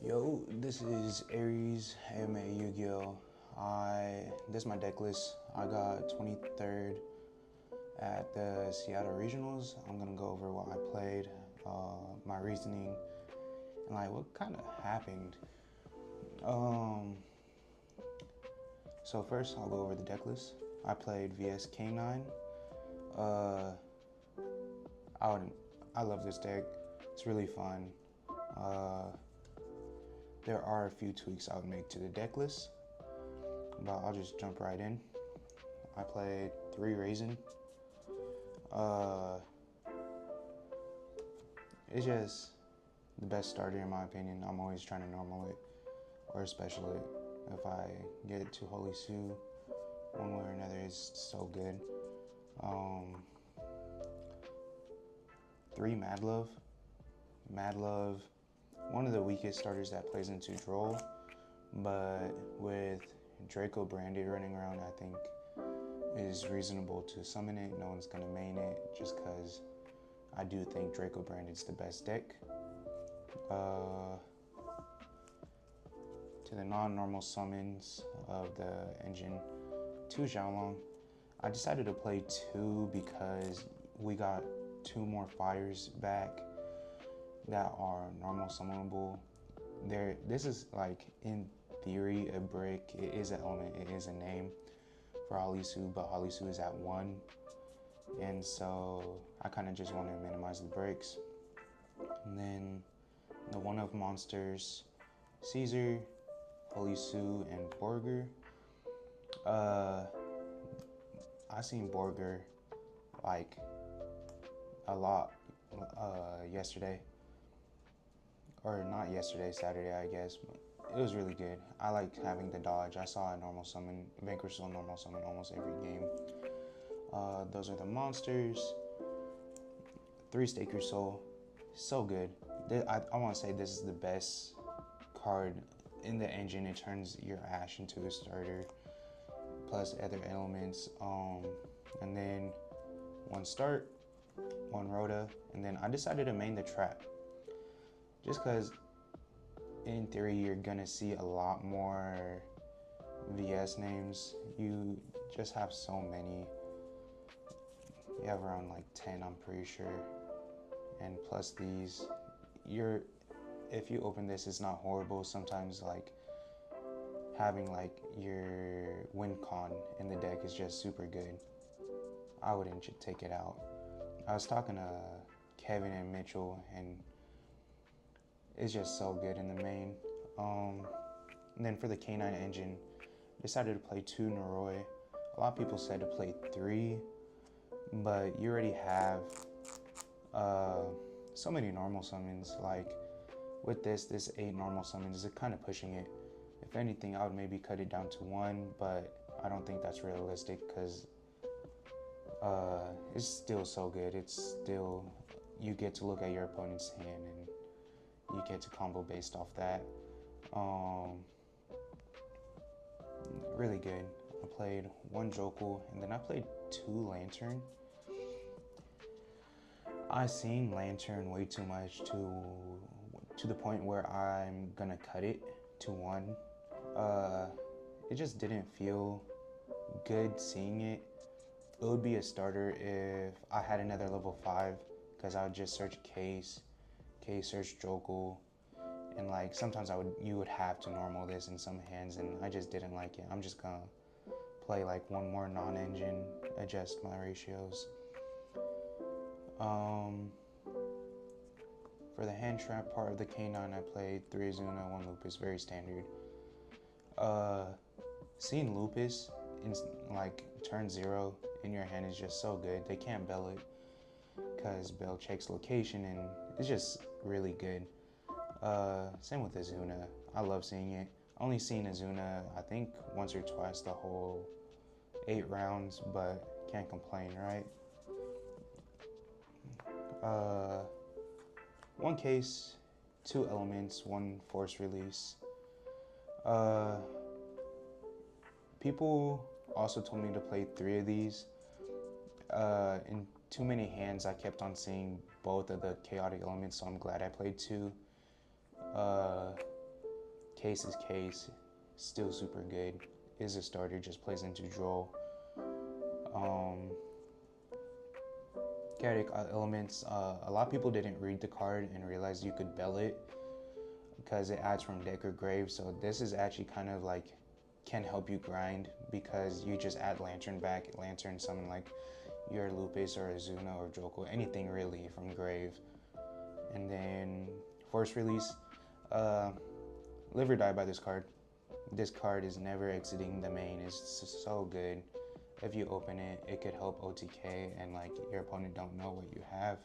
Yo, this is Aries, AMA Yu-Gi-Oh! This is my deck list. I got 23rd at the Seattle Regionals. I'm gonna go over what I played, my reasoning, and like what kind of happened. So first I'll go over the deck list. I played VSK9. Uh, I love this deck. It's really fun. There are a few tweaks I would make to the deck list, but I'll just jump right in. I played 3 Raisin. It's just the best starter in my opinion. I'm always trying to normal it or special it. If I get to Holy Sue, one way or another, it's so good. 3 Mad Love. Mad Love, one of the weakest starters that plays into Droll, but with Draco Branded running around, I think it is reasonable to summon it. No one's gonna main it just because I do think Draco Branded's the best deck. To the non-normal summons of the engine, 2 Xiaolong. I decided to play 2 because we got 2 more fires back that are normal summonable. This is like in theory a brick. It is an element. It is a name for Halisu, but Halisu is at 1, and so I kind of just want to minimize the breaks. And then the one-of monsters, Caesar, Halisu, and Borger. I seen Borger like a lot yesterday. Or not yesterday, Saturday, I guess, but it was really good. I like having the dodge. I saw a normal summon, Vanquish Soul normal summon almost every game. Those are the monsters. 3 Stake Your Soul, so good. I want to say this is the best card in the engine. It turns your Ash into a starter, plus other elements. And then 1 Start, 1 Rhoda, and then I decided to main the Trap. Just because in theory you're gonna see a lot more VS names. You just have so many. You have around like 10, I'm pretty sure. And plus these, if you open this, it's not horrible. Sometimes like having like your win con in the deck is just super good. I wouldn't take it out. I was talking to Kevin and Mitchell, and it's just so good in the main. And then for the K9 engine, decided to play 2 Noroi. A lot of people said to play 3, but you already have so many normal summons. Like with this 8 normal summons is kind of pushing it. If anything, I would maybe cut it down to 1, but I don't think that's realistic because it's still so good. It's still, you get to look at your opponent's hand and you get to combo based off that. Really good. I played 1 Jokul, and then I played 2 Lantern. I seen Lantern way too much to the point where I'm gonna cut it to 1. It just didn't feel good seeing it. It would be a starter if I had another level 5, because I would just search Case, search Jokul, and like sometimes you would have to normal this in some hands, and I just didn't like it. I'm just gonna play like 1 more non-engine, adjust my ratios. For the hand trap part of the K9, I played 3 Azuna, 1 Lupus, very standard. Seeing Lupus in like turn 0 in your hand is just so good. They can't bell it because Bell checks location, and it's just really good. Same with Azuna. I love seeing it. Only seen Azuna, I think, once or twice the whole 8 rounds, but can't complain, right? 1 case, 2 elements, 1 force release. People also told me to play 3 of these. In too many hands, I kept on seeing both of the chaotic elements, so I'm glad I played 2. Case is Case, still super good. Is a starter, just plays into Droll. Chaotic Elements, a lot of people didn't read the card and realize you could bell it because it adds from deck or grave. So this is actually kind of like can help you grind because you just add Lantern back, Lantern summon like your Lupus or Azuna or Joko, anything really from grave. And then Force Release, live or die by this card. This card is never exiting the main. It's so good. If you open it, it could help OTK and like your opponent don't know what you have.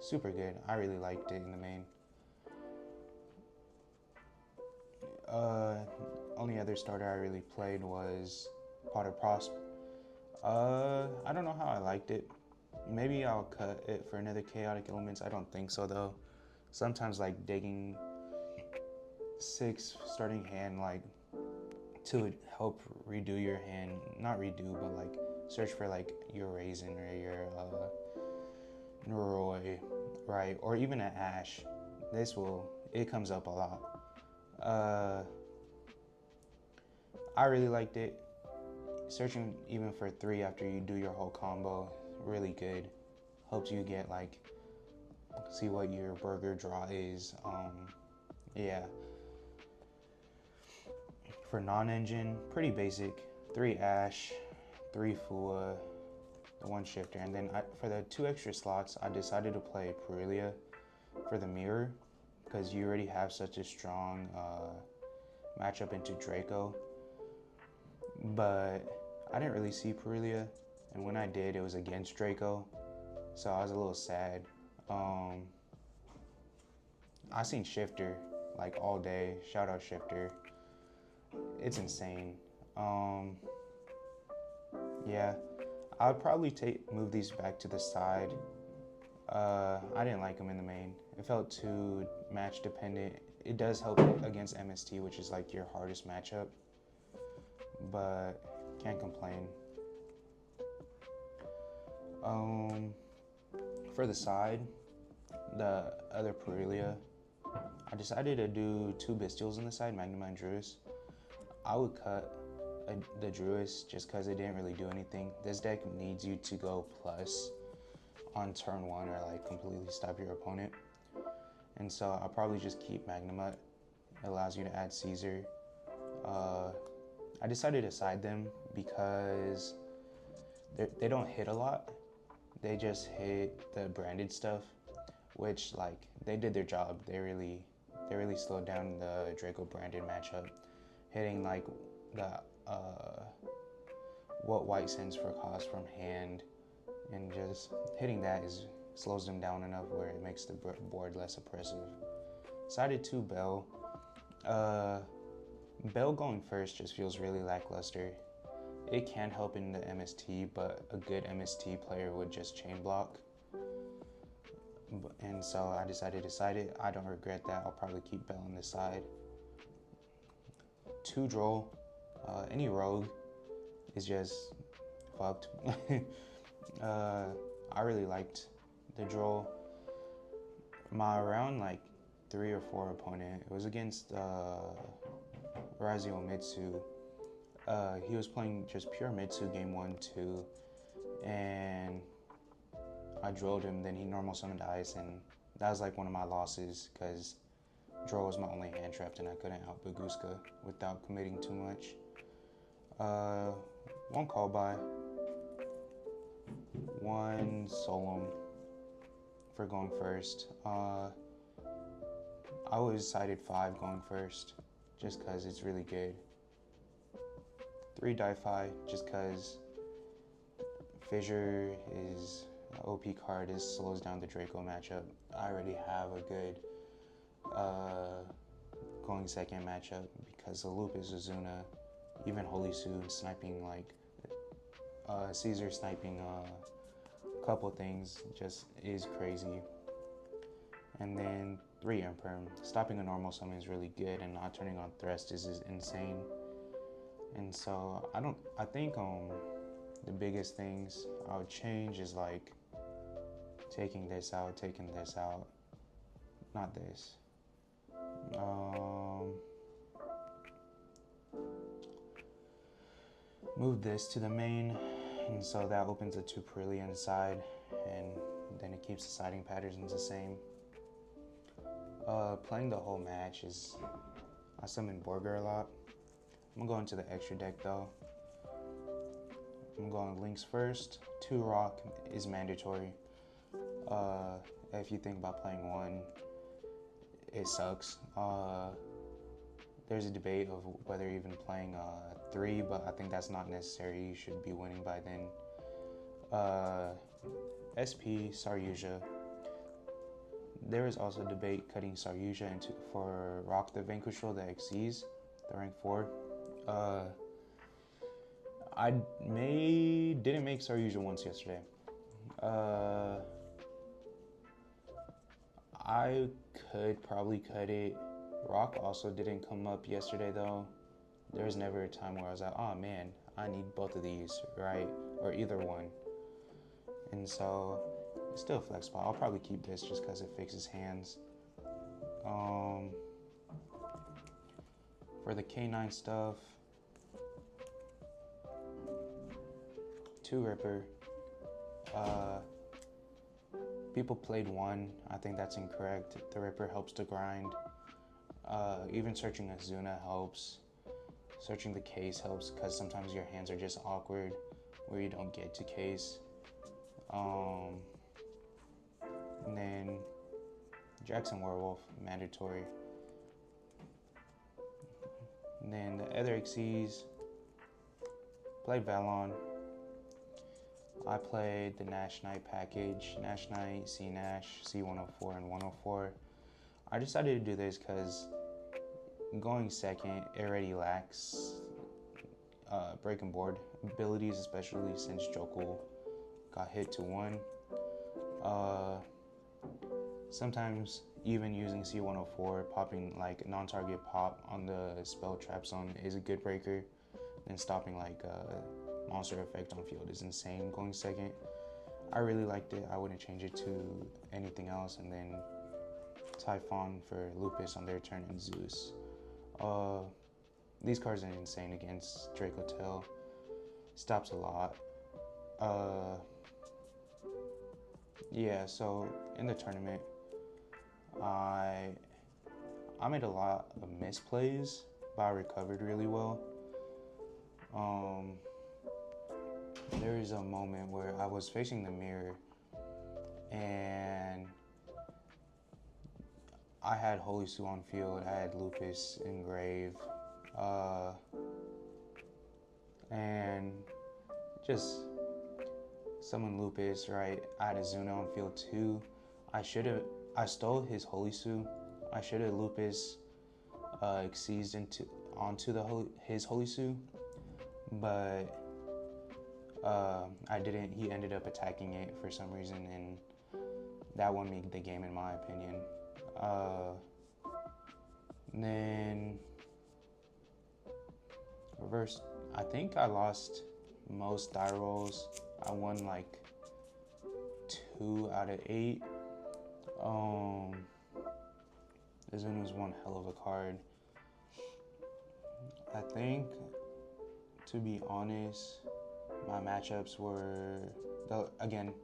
Super good. I really liked it in the main. Only other starter I really played was Potter Prosp. I don't know how I liked it. Maybe I'll cut it for another Chaotic Elements. I don't think so though. Sometimes like digging 6 starting hand like to help redo your hand, not redo, but like search for like your Raisin or your Noroi, right? Or even an Ash. It comes up a lot. I really liked it. Searching even for 3 after you do your whole combo, really good. Helps you get like, see what your burger draw is. Yeah. For non-engine, pretty basic. 3 Ash, 3 Fua, the 1 Shifter, and then for the 2 extra slots, I decided to play Purelia for the mirror because you already have such a strong matchup into Draco. But I didn't really see Purelia, and when I did, it was against Draco, so I was a little sad. I seen Shifter like all day. Shout out Shifter. It's insane. Yeah, I would probably move these back to the side. I didn't like them in the main. It felt too match dependent. It does help against MST, which is like your hardest matchup, but can't complain. For the side, the other Purelia, I decided to do 2 Bestials on the side, Magnemite and Druis. I would cut the Druis just because it didn't really do anything. This deck needs you to go plus on turn 1 or like completely stop your opponent. And so I'll probably just keep Magnemite. It allows you to add Caesar. I decided to side them because they don't hit a lot. They just hit the branded stuff, which like they did their job. They really slowed down the Draco branded matchup. Hitting like the what white sends for cost from hand, and just hitting that slows them down enough where it makes the board less oppressive. Sided 2 Bell. Bell going first just feels really lackluster. It can help in the MST, but a good MST player would just chain block. And so I decided to side it. I don't regret that. I'll probably keep Bell on this side. 2 Droll. Any rogue is just fucked. I really liked the Droll. My round like 3 or 4 opponent, it was against Razio Mitsu. He was playing just pure Mitsu game 1, 2, and I drilled him. Then he normal summoned Ice, and that was like one of my losses because Droll was my only hand trapped and I couldn't out Baguska without committing too much. 1 call by, 1 Solemn for going first. I always sided 5 going first just because it's really good. 3 Di-Fi just because Fissure is an OP card. It slows down the Draco matchup. I already have a good going second matchup because the Lupus, Azuna, even Holy Sue sniping like Caesar sniping a couple things just is crazy. And then 3 Imperm. Stopping a normal summon is really good, and not turning on Thrust is insane. And so I think the biggest things I would change is like taking this out, not this. Move this to the main, and so that opens the 2 Perillion side, and then it keeps the siding patterns the same. Playing the whole match is, I summon Borger a lot. I'm gonna go into the extra deck though. I'm going links first. 2 rock is mandatory. If you think about playing 1, it sucks. There's a debate of whether even playing 3, but I think that's not necessary. You should be winning by then. SP Saryuja. There is also debate cutting Saryuja into for Rock the Vanquisher, the XCs, the rank 4. I didn't make Saryuja once yesterday. I could probably cut it. Rock also didn't come up yesterday though. There was never a time where I was like, oh man, I need both of these, right? Or either one. And so it's still flexible. I'll probably keep this just because it fixes hands. For the K9 stuff, 2 Ripper. People played 1. I think that's incorrect. The Ripper helps to grind. Even searching Azuna helps. Searching the case helps because sometimes your hands are just awkward where you don't get to case. And then Jackson Werewolf, mandatory. And then the other XCs, played Valon. I played the Nash Knight package, Nash Knight, C Nash, C104, and 104. I decided to do this because going second, it already lacks breaking board abilities, especially since Jokul got hit to 1. Sometimes even using C104, popping like non-target pop on the spell trap zone is a good breaker. Then stopping like monster effect on field is insane going second. I really liked it. I wouldn't change it to anything else. And then Typhon for Lupus on their turn and Zeus. These cards are insane against Draco Tail. Stops a lot. Yeah, so in the tournament, I made a lot of misplays, but I recovered really well. There is a moment where I was facing the mirror and I had Holy Sue on field, I had Lupus Engrave, and just summon Lupus, right? I had Azuna on field too. I stole his Holy Sue. I should have Lupus exceeds onto his Holy Sue, but I didn't. He ended up attacking it for some reason, and that won me the game in my opinion. Then reverse. I think I lost most die rolls. I won like 2 out of 8. This one was one hell of a card. I think, to be honest, my matchups were, again,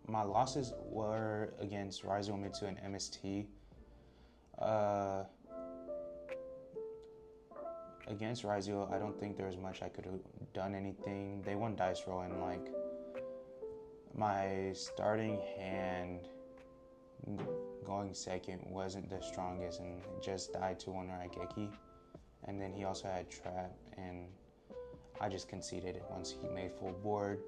my losses were against Raizo Mitsu and MST. Against Raizo, I don't think there was much I could have done anything. They won dice roll, and like my starting hand going second wasn't the strongest and just died to one Raigeki. And then he also had trap, and I just conceded once he made full board.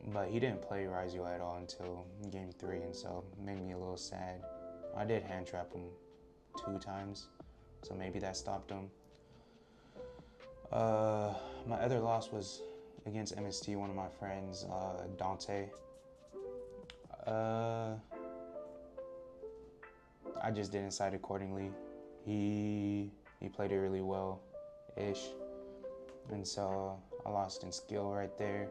But he didn't play Raizo at all until game 3, and so it made me a little sad. I did hand trap him 2 times, so maybe that stopped him. My other loss was against MST, one of my friends, Dante. I just didn't side accordingly. He played it really well-ish, and so I lost in skill right there.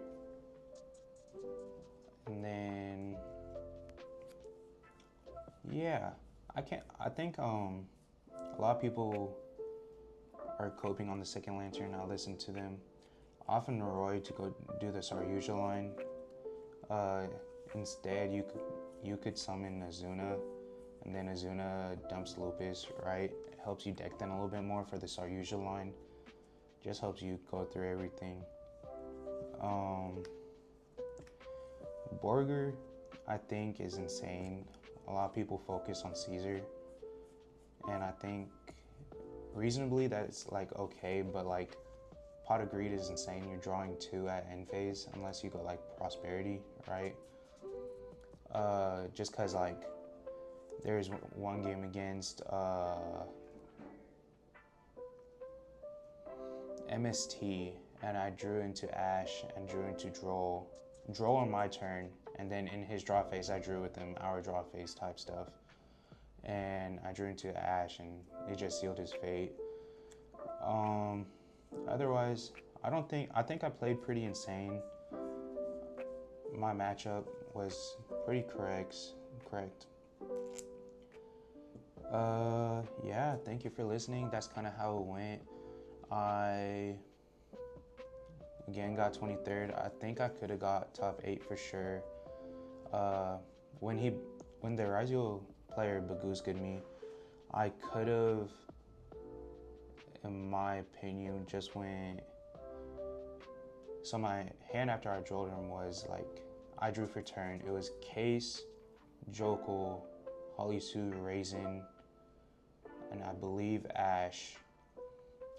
And then, yeah, I think a lot of people are coping on the second lantern. I listen to them. often Roy to go do the Saryuja line. Instead, you could summon Azuna, and then Azuna dumps Lupus, right? It helps you deck then a little bit more for the Saryuja line. Just helps you go through everything. Borger, I think, is insane. A lot of people focus on Caesar, and I think reasonably that's like okay, but like Pot of Greed is insane. You're drawing 2 at end phase unless you go like Prosperity, right? Just cause like there's one game against MST, and I drew into Ash and drew into Droll on my turn, and then in his draw phase I drew with him our draw phase type stuff, and I drew into Ash and it just sealed his fate. Otherwise, I think I played pretty insane. My matchup was pretty correct. Yeah, thank you for listening. That's kind of how it went. I again got 23rd. I think I could have got top 8 for sure. When the Razio player Bagooska'd me, I could have, in my opinion, just went. So my hand after I drilled him was like, I drew for turn. It was Case, Jokul, Holisu, Raisin, and I believe Ash.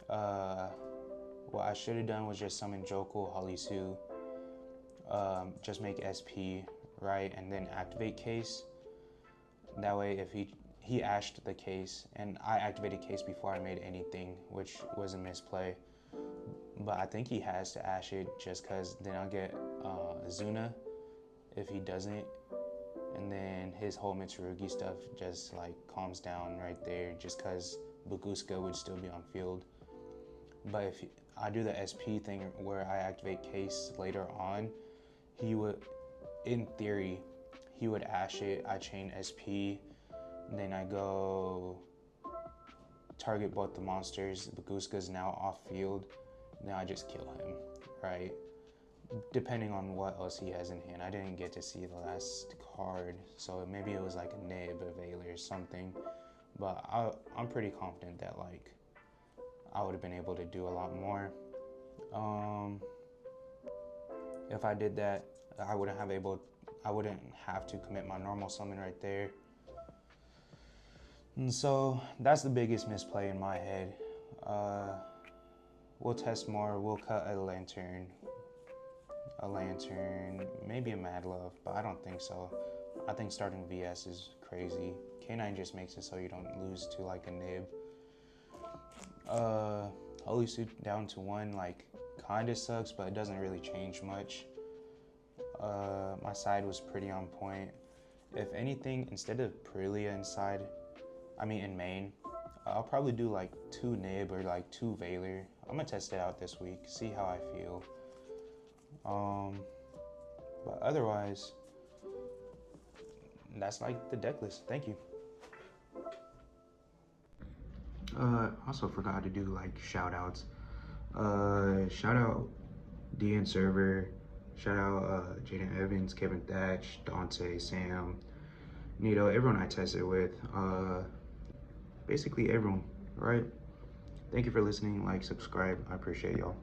What I should have done was just summon Jokul, Holisu, just make SP, right, and then activate Case. That way, if he ashed the Case, and I activated Case before I made anything, which was a misplay. But I think he has to ash it just because then I'll get Azuna if he doesn't. And then his whole Mitsurugi stuff just like calms down right there just because Bagooska would still be on field. But if I do the SP thing where I activate Case later on, he would, in theory, he would ash it, I chain SP, and then I go target both the monsters. Bagooska's now off field. Then I just kill him, right? Depending on what else he has in hand. I didn't get to see the last card, so maybe it was like a Nib, a Veiler, or something. But I'm pretty confident that like I would have been able to do a lot more. If I did that, I wouldn't have to commit my normal summon right there. And so that's the biggest misplay in my head. We'll test more. We'll cut a lantern, maybe a Mad Love, but I don't think so. I think starting VS is crazy. K9 just makes it so you don't lose to like a Nib. Holy Suit down to 1 like kinda sucks, but it doesn't really change much. My side was pretty on point. If anything, instead of Prillia in main, I'll probably do like 2 Nib or like 2 Veiler. I'm gonna test it out this week, see how I feel. But otherwise, that's like the deck list. Thank you. Also forgot to do like shout outs. Shout out DN Server, shout out Jaden Evans, Kevin Thatch, Dante, Sam, Nito, everyone I tested with. Basically everyone, right? Thank you for listening, like, subscribe, I appreciate y'all.